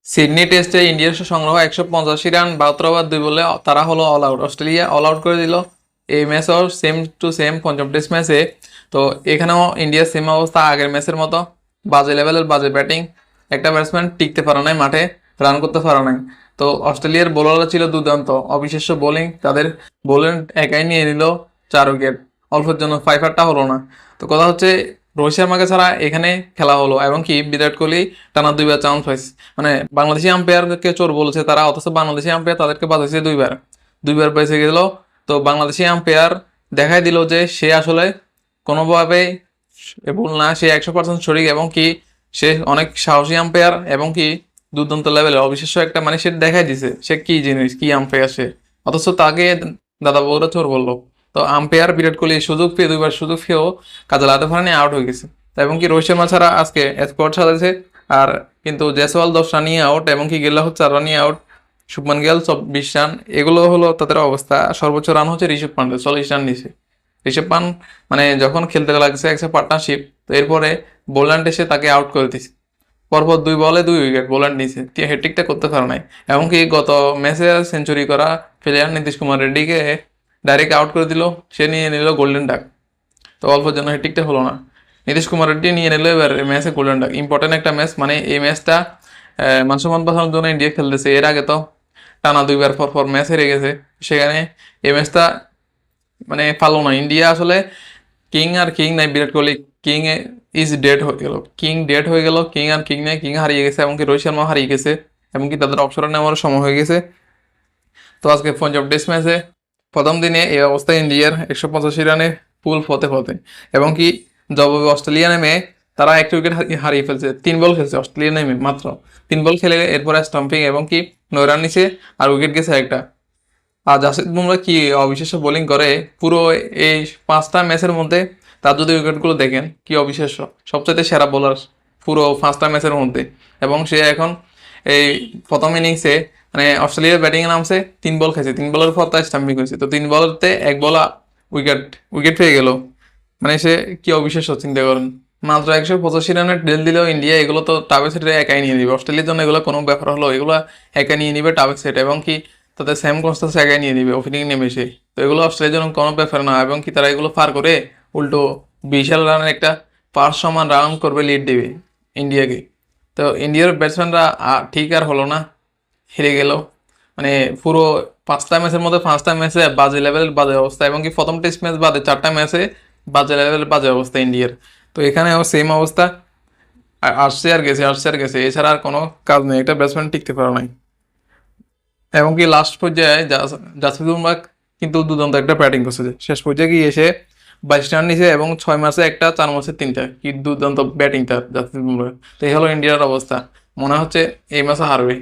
Sydney টেস্টে ইন্ডিয়ার সংগ্রহ 185 রান 72 ওভার 2 বলে তারা হলো all out. Australia all out করে দিল এই ম্যাচও সেম টু সেম পঞ্চম টেস্ট ম্যাচে। তো এখানেও ইন্ডিয়ার সেম অবস্থা, আগের ম্যাচের মতো বাজে লেভেলের বাজে ব্যাটিং, একটা ব্যাটসম্যান টিকতে পারে নাই মাঠে, রান করতে পারে নাই। তো অস্ট্রেলিয়ার বোলাররা ছিল দুর্দান্ত, অবিশ্বাস্য বোলিং, তাদের বোলিং একাই নিয়ে নিল 4 উইকেট, অল্পের জন্য ফাইফারটা হলো না। তো কথা হচ্ছে রোহিত শর্মাকে ছাড়া এখানে খেলা হলো, এবং কি বিরাট কোহলি টানা 2বার চান্স পাইছে। মানে বাংলাদেশি আম্পায়ারকে চোর বলেছে তারা, অথচ বাংলাদেশি আম্পায়ার তাদেরকে বাঁচাইছে 2বার, 2বার বেঁচে গেল। তো বাংলাদেশি আম্পায়ার দেখাই দিল যে সে আসলে কোনোভাবে ভুল না, সে 100% সঠিক, এবং কি সে অনেক সাহসী আম্পায়ার, এবং কি দুর্দান্ত লেভেলের অবিশ্বাস্য একটা, মানে সে দেখাই দিছে সে কি জিনিস, কি আম্পায়ার সে, অথচ তাকে দাদা বউরা চোর বললো। তো আম্পায়ার বিরাট কোহলি সুযোগ পেয়ে 2বার সুযোগ পেয়েও কাজে লাগাতে পারেনি, আউট হয়ে গেছে। এবং কি রোহিত শর্মা ছাড়া আজকে স্কোয়াড সাজাইছে। আর কিন্তু জয়সওয়াল 10 রান নিয়ে আউট, এবং কি গেল 4 রান নিয়ে আউট, শুভমান গিল 20 রান, এগুলো হলো তাদের অবস্থা। সর্বোচ্চ রান হচ্ছে ঋষভ পান্ডে, 40 রান নিছে ঋষভ পান। মানে যখন খেলতে লাগছে একটা পার্টনারশিপ, তো এরপরে বোল্যান্ড এসে তাকে আউট করে দিছে, পরপর 2 বলে 2 উইকেট বোল্যান্ড নিছে, হ্যাট্রিকটা করতে পারে নাই। এমনকি গত ম্যাচে সেঞ্চুরি করা প্লেয়ার নীতিশ কুমার রেড্ডিকে ডাইরেক্ট আউট করে দিল, সে নিয়ে নিল গোল্ডেন ডাক। তো অল্পের জন্য হ্যাট্রিকটা হলো না, নীতিশ কুমার রেড্ডি নিয়ে নিল এবার ম্যাচে গোল্ডেন ডাক। ইম্পর্টেন্ট একটা ম্যাচ, মানে এই ম্যাচটা মান সম্মান বাঁচানোর জন্য ইন্ডিয়া খেলতেছে। এর আগে তো টানা 2বার পর পর ম্যাচ হেরে গেছে, সেখানে এই ম্যাচটা মানে পারলো না ইন্ডিয়া। আসলে কিং আর কিং নাই, Virat Kohli king is dead হয়ে গেল, কিং ডেড হয়ে গেল, কিং আর কিং নাই, কিং হারিয়ে গেছে, এমনকি রোহিত শর্মা হারিয়ে গেছে, এমনকি তাদের অবসর নেওয়ার সময় হয়ে গেছে। তো আজকে পঞ্জাব টেস্ট ম্যাচে প্রথম দিনে এই অবস্থায় ইন্ডিয়ার 185 রানে ফুল ফতে ফতে, এবং কি জবাবে অস্ট্রেলিয়া নেমে তারা 1 উইকেট হারিয়ে ফেলছে। 3 বল খেলছে অস্ট্রেলিয়া নেমে, মাত্র 3 বল খেলে এরপরে স্টাম্পিং, এবং কি 9 রান নিছে, আর উইকেট গেছে একটা। আর জাসপ্রীত বুমরা কি অবিশ্বাস্য বোলিং করে পুরো এই 5টা ম্যাচের মধ্যে। তার যদি উইকেটগুলো দেখেন কি অবিশ্বাস্য, সবচেয়ে সেরা বোলার পুরো 5টা ম্যাচের মধ্যে। এবং সে এখন এই প্রথম ইনিংসে মানে অস্ট্রেলিয়ার ব্যাটিংয়ে নামছে, 3 বল খেয়েছে, 3 বলের পর তার স্টাম্পিং হয়েছে, তো 3 বলতে 1 বল উইকেট উইকেট পেয়ে গেল। মানে সে কি অবিশ্বাস্য, চিন্তা করেন। মাত্র 185 রানের ডেল দিলেও ইন্ডিয়া এগুলো তো টার্গেট সেটে একাই নিয়ে নিবে। অস্ট্রেলিয়ার জন্য এগুলো কোনো ব্যাপার হলো, এগুলো একা নিয়ে নিবে টার্গেট সেট, এবং কি তাদের স্যাম কনস্টান্স একাই নিয়ে নিবে ওপেনিং নেমে এসে। তো এগুলো অস্ট্রেলিয়ার জন্য কোনো ব্যাপার না, এবং কি তারা এগুলো পার করে উল্টো বিশাল রানের একটা পাঁচ সমান রান করবে, লিড দেবে ইন্ডিয়াকে। তো ইন্ডিয়ার ব্যাটসম্যানরা ঠিক আর হলো না, হেরে গেল। মানে পুরো 5টা ম্যাচের মধ্যে 5টা ম্যাচে বাজে লেভেলের বাজে অবস্থা, এবং কি প্রথম টেস্ট ম্যাচ বাদে 4টা ম্যাচে বাজে লেভেলের বাজে অবস্থা ইন্ডিয়ার। তো এখানেও সেম অবস্থা, আসছে আর গেছে, আসছে আর গেছে, এছাড়া আর কোনো কাজ নেই, একটা ব্যাটসম্যান টিকতে পারে নাই। এবং কি লাস্ট পর্যায়ে জাসপ্রীত বুমরাহ কিন্তু দুর্দান্ত একটা ব্যাটিং করছে, শেষ পর্যায়ে গিয়ে এসে 22 রান নিছে, এবং 6 ম্যাচে একটা, 4 ম্যাচে 3টা, কি দুর্দান্ত ব্যাটিং তার জাসপ্রীত বুমরাহ। তো এই হলো ইন্ডিয়ার অবস্থা, মনে হচ্ছে এই ম্যাচে হারবে।